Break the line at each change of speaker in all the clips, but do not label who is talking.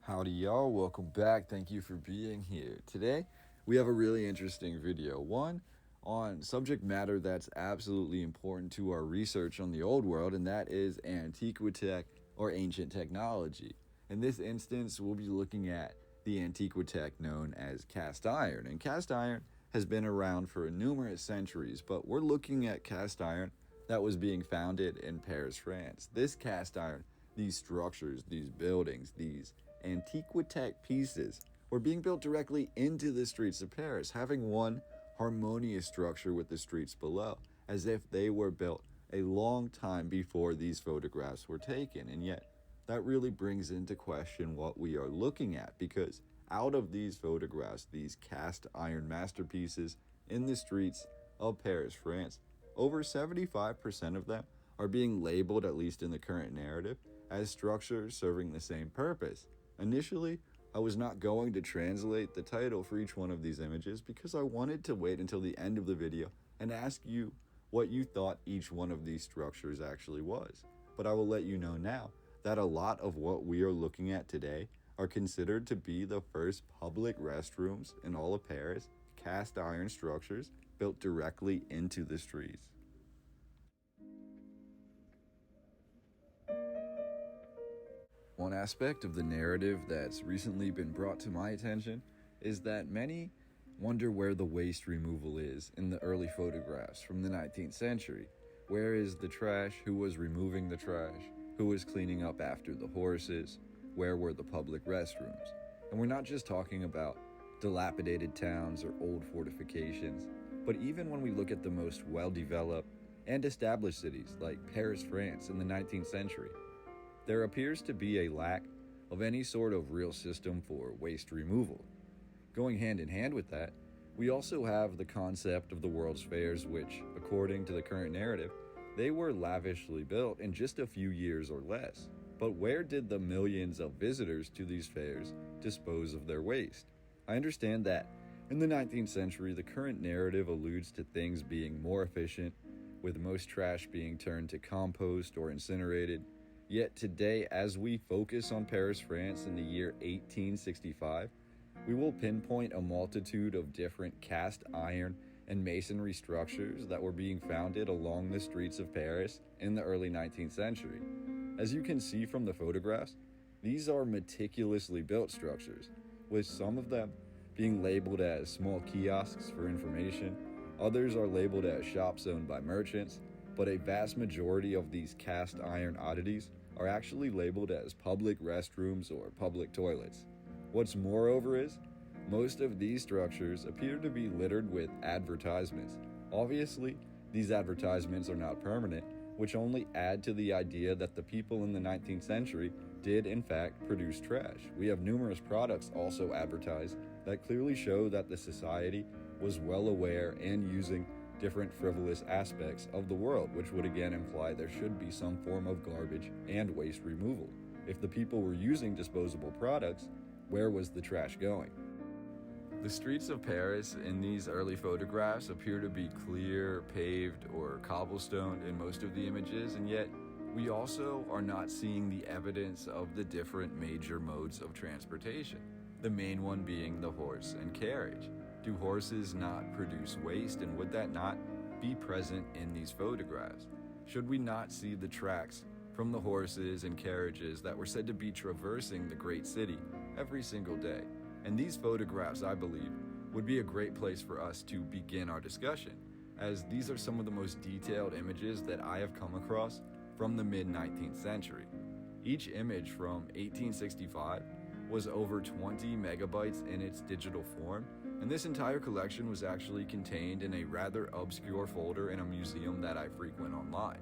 Howdy y'all, welcome back. Thank you for being here. Today, we have a really interesting video. One on subject matter that's absolutely important to our research on the old world, and that is Antiquitech or ancient technology. In this instance, we'll be looking at the Antiquitech known as cast iron. And cast iron has been around for numerous centuries, but we're looking at cast iron that was being founded in Paris, France. This cast iron, these structures, these buildings, these Antiquitech pieces were being built directly into the streets of Paris, having one harmonious structure with the streets below, as if they were built a long time before these photographs were taken. And yet, that really brings into question what we are looking at, because out of these photographs, these cast iron masterpieces in the streets of Paris, France, over 75% of them are being labeled, at least in the current narrative, as structures serving the same purpose. Initially, I was not going to translate the title for each one of these images because I wanted to wait until the end of the video and ask you what you thought each one of these structures actually was. But I will let you know now that a lot of what we are looking at today are considered to be the first public restrooms in all of Paris, cast iron structures built directly into the streets. One aspect of the narrative that's recently been brought to my attention is that many wonder where the waste removal is in the early photographs from the 19th century. Where is the trash? Who was removing the trash? Who was cleaning up after the horses? Where were the public restrooms? And we're not just talking about dilapidated towns or old fortifications, but even when we look at the most well-developed and established cities like Paris, France in the 19th century, there appears to be a lack of any sort of real system for waste removal. Going hand in hand with that, we also have the concept of the World's Fairs, which, according to the current narrative, they were lavishly built in just a few years or less. But where did the millions of visitors to these fairs dispose of their waste? I understand that in the 19th century, the current narrative alludes to things being more efficient, with most trash being turned to compost or incinerated. Yet today, as we focus on Paris, France in the year 1865, we will pinpoint a multitude of different cast iron and masonry structures that were being founded along the streets of Paris in the early 19th century. As you can see from the photographs, these are meticulously built structures, with some of them being labeled as small kiosks for information, others are labeled as shops owned by merchants, but a vast majority of these cast iron oddities are actually labeled as public restrooms or public toilets. What's moreover is, most of these structures appear to be littered with advertisements. Obviously, these advertisements are not permanent, which only add to the idea that the people in the 19th century did in fact produce trash. We have numerous products also advertised that clearly show that the society was well aware and using different frivolous aspects of the world, which would again imply there should be some form of garbage and waste removal. If the people were using disposable products, where was the trash going? The streets of Paris in these early photographs appear to be clear, paved, or cobblestoned in most of the images, and yet we also are not seeing the evidence of the different major modes of transportation, the main one being the horse and carriage. Do horses not produce waste, and would that not be present in these photographs? Should we not see the tracks from the horses and carriages that were said to be traversing the great city every single day? And these photographs, I believe, would be a great place for us to begin our discussion, as these are some of the most detailed images that I have come across from the mid-19th century. Each image from 1865 was over 20 megabytes in its digital form, and this entire collection was actually contained in a rather obscure folder in a museum that I frequent online.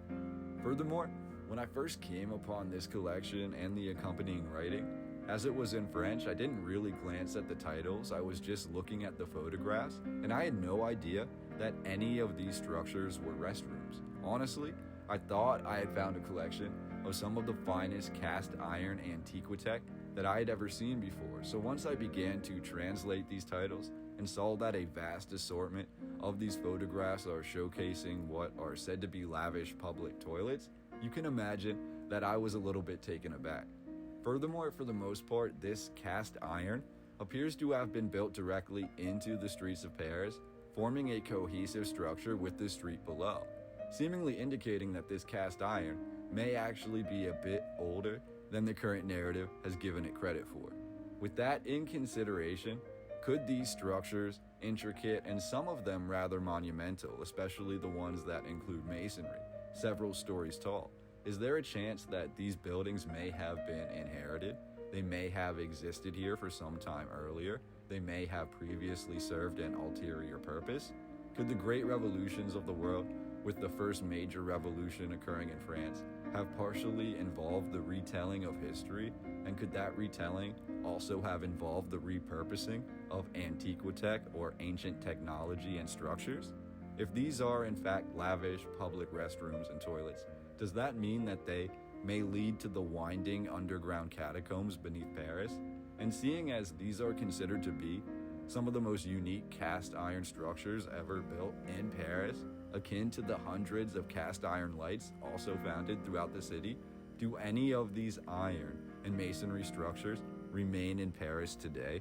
Furthermore, when I first came upon this collection and the accompanying writing, as it was in French, I didn't really glance at the titles. I was just looking at the photographs, and I had no idea that any of these structures were restrooms. Honestly, I thought I had found a collection of some of the finest cast iron Antiquitech that I had ever seen before. So once I began to translate these titles and saw that a vast assortment of these photographs are showcasing what are said to be lavish public toilets, you can imagine that I was a little bit taken aback. Furthermore, for the most part, this cast iron appears to have been built directly into the streets of Paris, forming a cohesive structure with the street below, seemingly indicating that this cast iron may actually be a bit older than the current narrative has given it credit for. With that in consideration, could these structures, intricate and some of them rather monumental, especially the ones that include masonry, several stories tall, is there a chance that these buildings may have been inherited? They may have existed here for some time earlier. They may have previously served an ulterior purpose. Could the great revolutions of the world, with the first major revolution occurring in France, have partially involved the retelling of history? And could that retelling also have involved the repurposing of Antiquitech or ancient technology and structures? If these are in fact lavish public restrooms and toilets, does that mean that they may lead to the winding underground catacombs beneath Paris? And seeing as these are considered to be some of the most unique cast iron structures ever built in Paris, akin to the hundreds of cast iron lights also founded throughout the city, do any of these iron and masonry structures remain in Paris today?